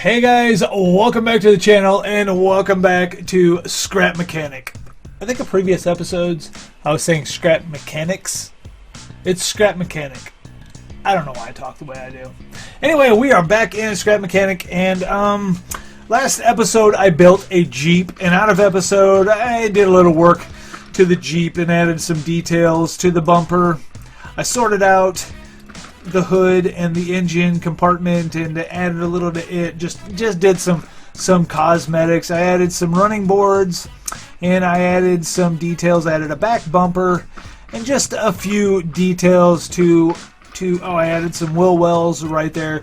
Hey guys, welcome back to the channel and welcome back to Scrap Mechanic. I think in previous episodes I was saying Scrap Mechanics. It's Scrap Mechanic. I don't know why I talk the way I do. Anyway, we are back in Scrap Mechanic, and last episode I built a Jeep, and out of episode I did a little work to the Jeep and added some details to the bumper. I sorted out the hood and the engine compartment and added a little to it. Just did some cosmetics. I added some running boards and I added some details. I added a back bumper and just a few details to I added some wheel wells right there.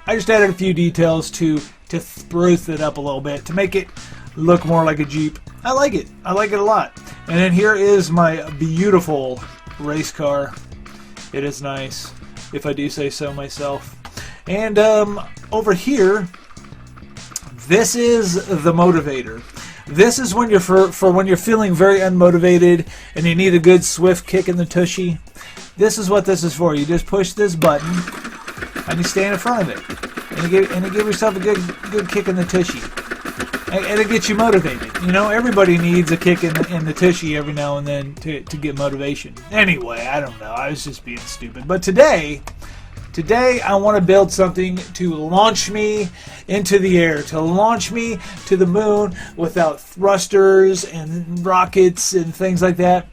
I just added a few details to spruce it up a little bit to make it look more like a Jeep. I like it. I like it a lot. And then here is my beautiful race car. It is nice, if I do say so myself. And over here, this is the motivator. This is when you're for when you're feeling very unmotivated and you need a good swift kick in the tushy. This is what this is for. You just push this button and you stand in front of it, and you give yourself a good kick in the tushy, and it gets you motivated. You know, everybody needs a kick in the tushy every now and then to get motivation. Anyway, I don't know. I was just being stupid. But today I want to build something to launch me into the air, to launch me to the moon without thrusters and rockets and things like that.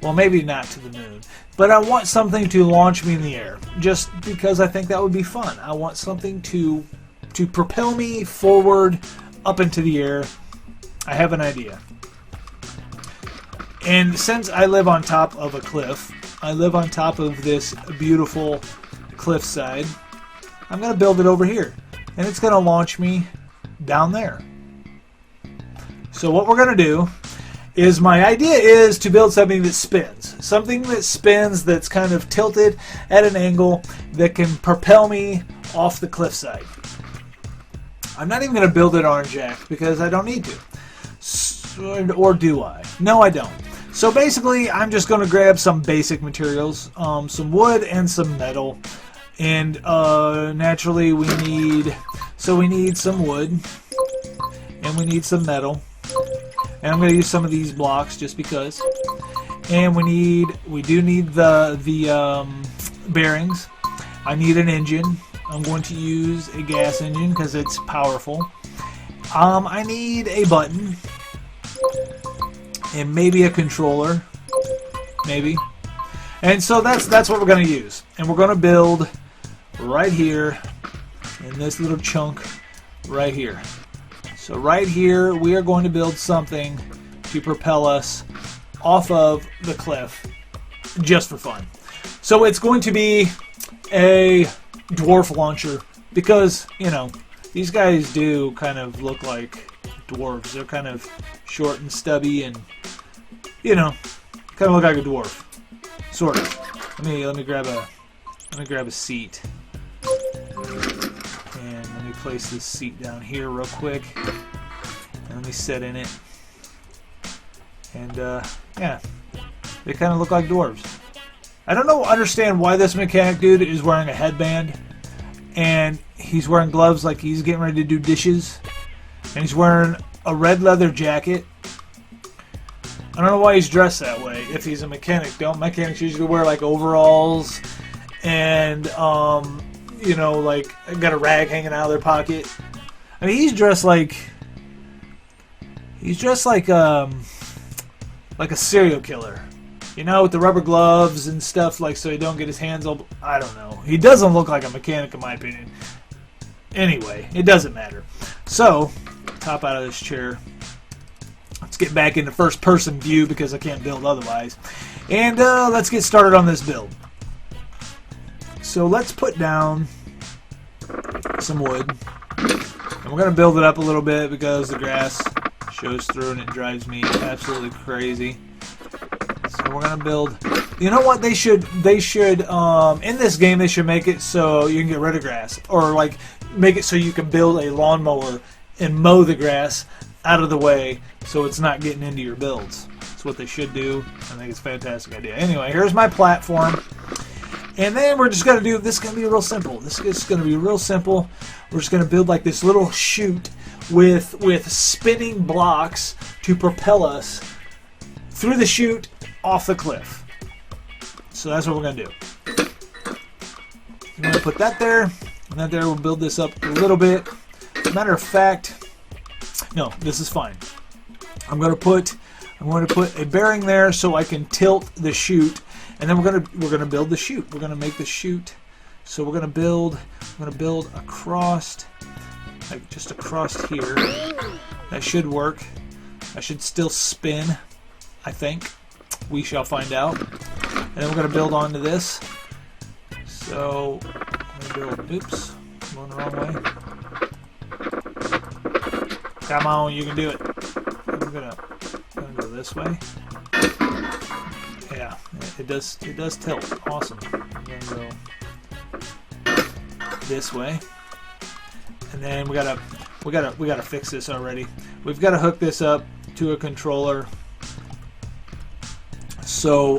Well, maybe not to the moon, but I want something to launch me in the air, just because I think that would be fun. I want something to propel me forward up into the air. I have an idea. And since I live on top of a cliff, I live on top of this beautiful cliffside, I'm going to build it over here. And it's going to launch me down there. So what we're going to do is, my idea is to build something that spins. Something that spins, that's kind of tilted at an angle, that can propel me off the cliffside. I'm not even going to build it on jack because I don't need to. Or do I? No, I don't. So basically, I'm just going to grab some basic materials, some wood and some metal. And naturally we need some wood and we need some metal. And I'm going to use some of these blocks just because. And we do need the bearings. I need an engine. I'm going to use a gas engine because it's powerful. I need a button and maybe a controller, maybe. And so that's what we're going to use. And we're going to build right here in this little chunk right here. So right here we are going to build something to propel us off of the cliff just for fun. So it's going to be a dwarf launcher because, you know, these guys do kind of look like dwarves. They're kind of short and stubby and, you know, kind of look like a dwarf. Sort of. Let me grab a seat. And let me place this seat down here real quick. And let me sit in it. And yeah, they kind of look like dwarves. I don't understand why this mechanic dude is wearing a headband and he's wearing gloves like he's getting ready to do dishes, and he's wearing a red leather jacket. I don't know why he's dressed that way if he's a mechanic. Don't mechanics usually wear like overalls and you know, like got a rag hanging out of their pocket? I mean, he's dressed like a serial killer. You know, with the rubber gloves and stuff, like, so he don't get his hands all... I don't know. He doesn't look like a mechanic in my opinion. Anyway, it doesn't matter. So, top out of this chair. Let's get back into first person view because I can't build otherwise. And let's get started on this build. So let's put down some wood. And we're going to build it up a little bit because the grass shows through and it drives me absolutely crazy. So we're gonna build. You know what they should in this game they should make it so you can get rid of grass, or like make it so you can build a lawnmower and mow the grass out of the way so it's not getting into your builds. That's what they should do. I think it's a fantastic idea. Anyway, here's my platform, And then we're just going to do, this is going to be real simple. This is going to be real simple. We're just going to build like this little chute with spinning blocks to propel us through the chute off the cliff. So that's what we're going to do. I'm going to put that there, and that there. We'll build this up a little bit. Matter of fact, no, this is fine. I'm going to put a bearing there so I can tilt the chute, and then we're going to build the chute. We're going to make the chute. So we're going to build across, like just across here. That should work. I should still spin, I think. We shall find out. And then we're going to build onto this. So I'm going to build. Oops, I'm going the wrong way. Come on, you can do it. I'm gonna go this way. Yeah, it does tilt. Awesome. I'm gonna go this way, and then we gotta fix this already. We've got to hook this up to a controller so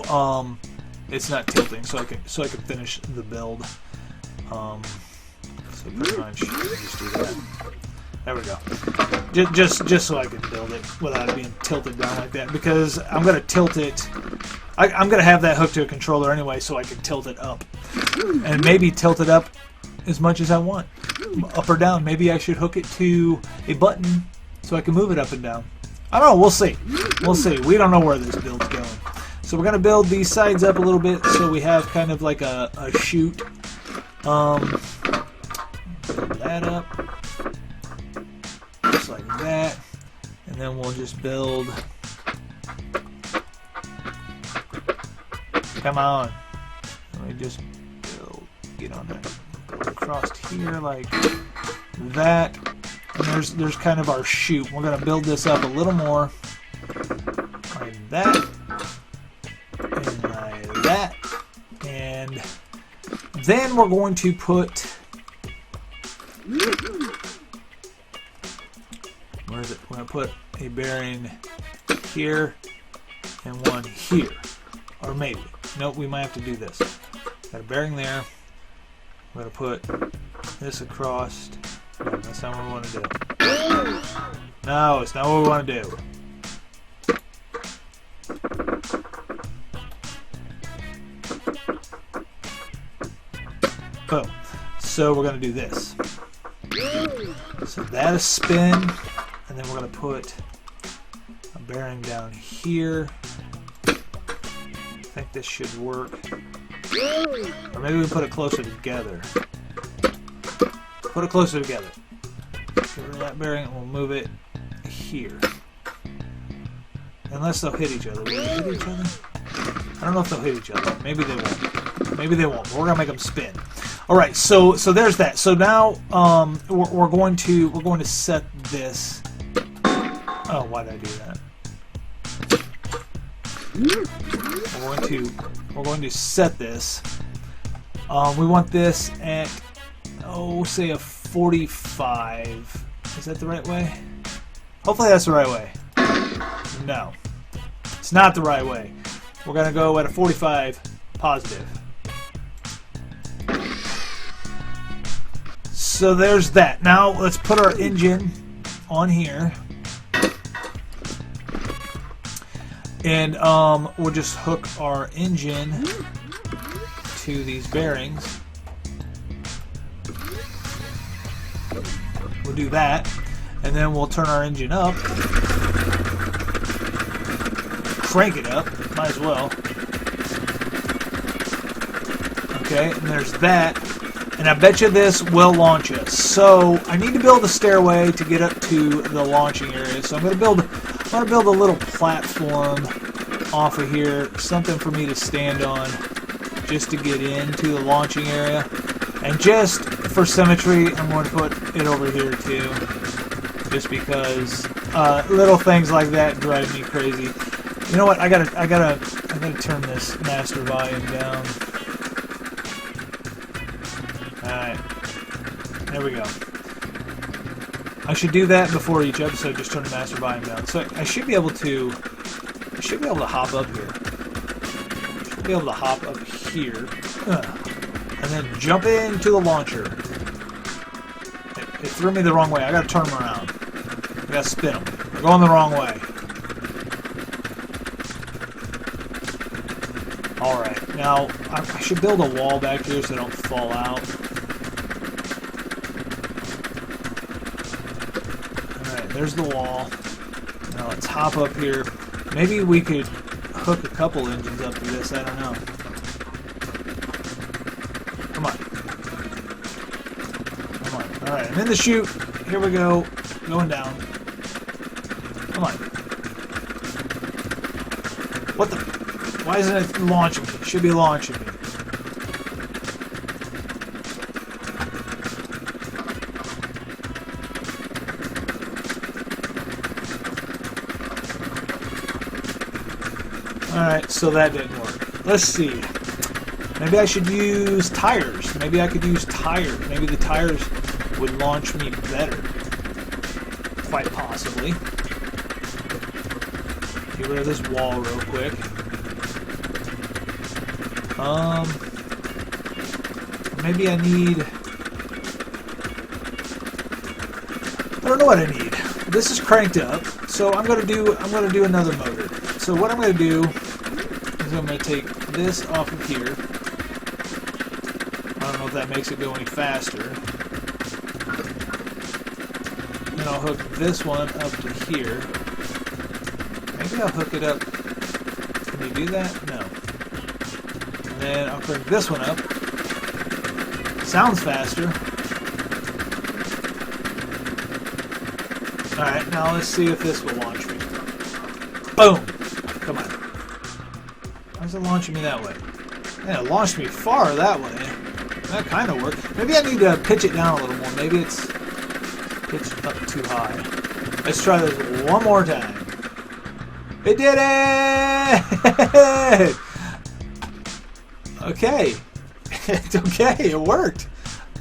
it's not tilting, so I can finish the build. So pretty much just do that. There we go. Just so I can build it without it being tilted down like that, because I'm gonna tilt it. I'm gonna have that hooked to a controller anyway, so I can tilt it up, and maybe tilt it up as much as I want, up or down. Maybe I should hook it to a button so I can move it up and down. I don't know. We'll see. We'll see. We don't know where this build's going. So we're gonna build these sides up a little bit so we have kind of like a chute. Build that up. Just like that, and then we'll just build. Come on, let me just build. Get on that. Build across here like that, and there's kind of our chute. We're gonna build this up a little more, like that, and like that, and then we're going to put. Where is it? We're going to put a bearing here and one here. Or maybe. Nope, we might have to do this. Got a bearing there. We're going to put this across. No, that's not what we want to do. No, it's not what we want to do. Boom. So we're going to do this. So that is spin. And then we're going to put a bearing down here. I think this should work. Or maybe we put it closer together. Put it closer together. Get rid of that bearing and we'll move it here. Unless they'll hit each other. Will they hit each other? I don't know if they'll hit each other. Maybe they won't. Maybe they won't. But we're going to make them spin. Alright, so there's that. So now we're going to set this. Oh, why did I do that? We're going to set this. We want this at, say a 45. Is that the right way? Hopefully that's the right way. No, it's not the right way. We're gonna go at a 45 positive. So there's that. Now let's put our engine on here. And we'll just hook our engine to these bearings. We'll do that. And then we'll turn our engine up. Crank it up. Might as well. Okay, and there's that. And I bet you this will launch us. So I need to build a stairway to get up to the launching area. So I'm going to build a little platform off of here, something for me to stand on just to get into the launching area. And just for symmetry, I'm going to put it over here too, just because little things like that drive me crazy. You know what? I gotta turn this master volume down. Alright. There we go. I should do that before each episode, just turn the master volume down. So I should be able to hop up here. Should be able to hop up here. then jump into the launcher. It threw me the wrong way. I gotta turn them around. I gotta spin them. They're going the wrong way. Alright, now I should build a wall back here so they don't fall out. Alright, there's the wall. Now let's hop up here. Maybe we could hook a couple engines up to this, I don't know. Come on. Come on. Alright, I'm in the chute. Here we go. Going down. Come on. What the? Why isn't it launching me? It should be launching me. Alright, so that didn't work. Let's see. Maybe I should use tires. Maybe I could use tires. Maybe the tires would launch me better. Quite possibly. Get rid of this wall real quick. Maybe I need... I don't know what I need. This is cranked up, so I'm gonna do another motor. So what I'm gonna do is I'm gonna take this off of here. I don't know if that makes it go any faster. Then I'll hook this one up to here. Maybe I'll hook it up. Can you do that? No. And then I'll crank this one up. Sounds faster. Alright, now let's see if this will launch me. Boom! Come on. Why is it launching me that way? Man, it launched me far that way. That kind of worked. Maybe I need to pitch it down a little more. Maybe it's pitched up too high. Let's try this one more time. It did it! Okay. It's okay. It worked.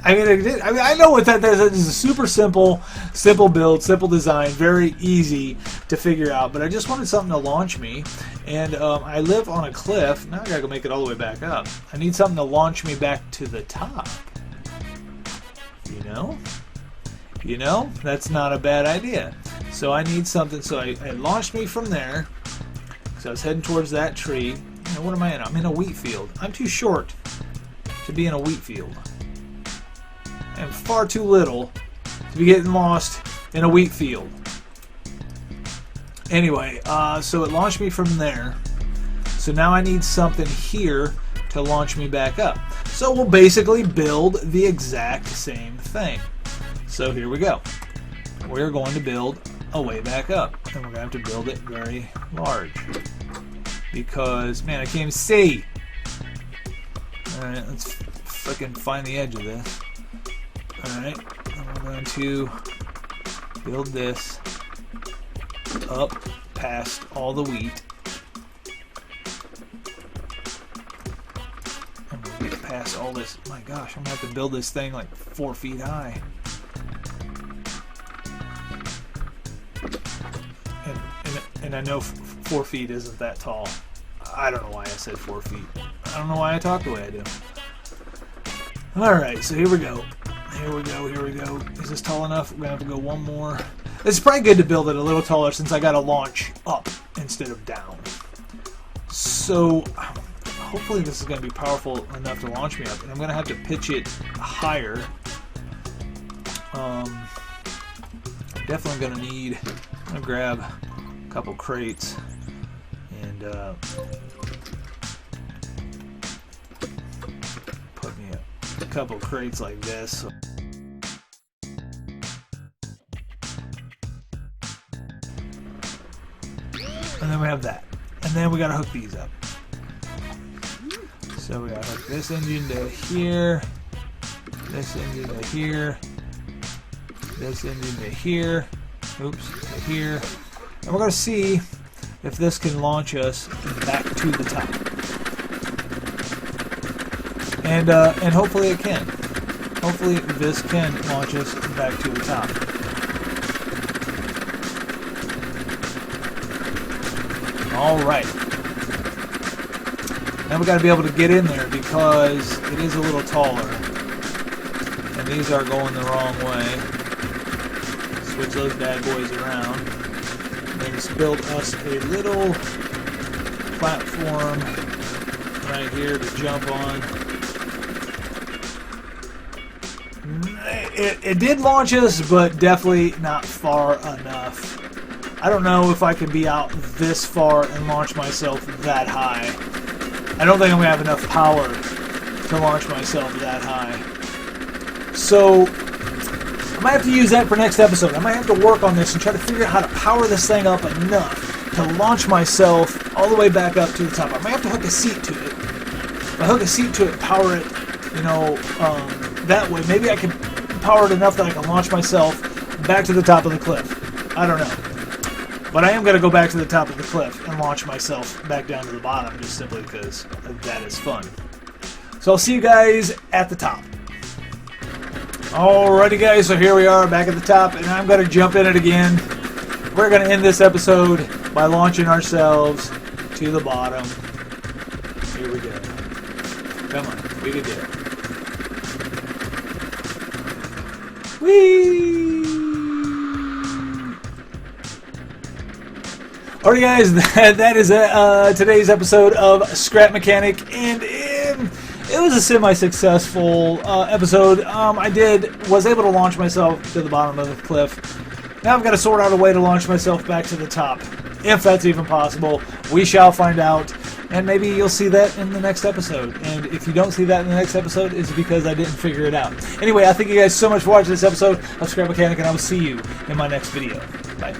I mean, it did. I mean, I know what that is. It's a super simple build, simple design, very easy to figure out. But I just wanted something to launch me, and I live on a cliff. Now I gotta go make it all the way back up. I need something to launch me back to the top. You know, that's not a bad idea. So I need something. So it launched me from there. So I was heading towards that tree. You know, what am I in? I'm in a wheat field. I'm too short to be in a wheat field. I'm far too little to be getting lost in a wheat field. Anyway, so it launched me from there. So now I need something here to launch me back up. So we'll basically build the exact same thing. So here we go. We're going to build a way back up. And we're going to have to build it very large. Because, man, I can't even see. Alright, let's fucking find the edge of this. Alright, we're going to build this up past all the wheat. I'm going to get past all this. My gosh, I'm going to have to build this thing like 4 feet high. And I know 4 feet isn't that tall. I don't know why I said 4 feet. I don't know why I talk the way I do. Alright, so here we go. Here we go, here we go. Is this tall enough? We're going to have to go one more. It's probably good to build it a little taller since I got to launch up instead of down. So, hopefully this is going to be powerful enough to launch me up. And I'm going to have to pitch it higher. Definitely going to need... I'm going to grab a couple crates. And, put me a couple crates like this. And then we have that. And then we gotta hook these up. So we gotta hook this engine to here, this engine to here, this engine to here, oops, to here. And we're gonna see if this can launch us back to the top. And hopefully it can. Hopefully this can launch us back to the top. Alright. Now we got to be able to get in there because it is a little taller. And these are going the wrong way. Switch those bad boys around. And then just build us a little platform right here to jump on. It did launch us, but definitely not far enough. I don't know if I can be out this far and launch myself that high. I don't think I'm going to have enough power to launch myself that high. So, I might have to use that for next episode. I might have to work on this and try to figure out how to power this thing up enough to launch myself all the way back up to the top. I might have to hook a seat to it. If I hook a seat to it, power it, that way. Maybe I can power it enough that I can launch myself back to the top of the cliff. I don't know. But I am going to go back to the top of the cliff and launch myself back down to the bottom just simply because that is fun. So I'll see you guys at the top. Alrighty guys, so here we are back at the top and I'm going to jump in it again. We're going to end this episode by launching ourselves to the bottom. Here we go. Come on, we can do it. Whee! Alright guys, that is today's episode of Scrap Mechanic, and it was a semi-successful episode. I was able to launch myself to the bottom of the cliff. Now I've got to sort out a way to launch myself back to the top, if that's even possible. We shall find out, and maybe you'll see that in the next episode. And if you don't see that in the next episode, it's because I didn't figure it out. Anyway, I thank you guys so much for watching this episode of Scrap Mechanic, and I will see you in my next video. Bye.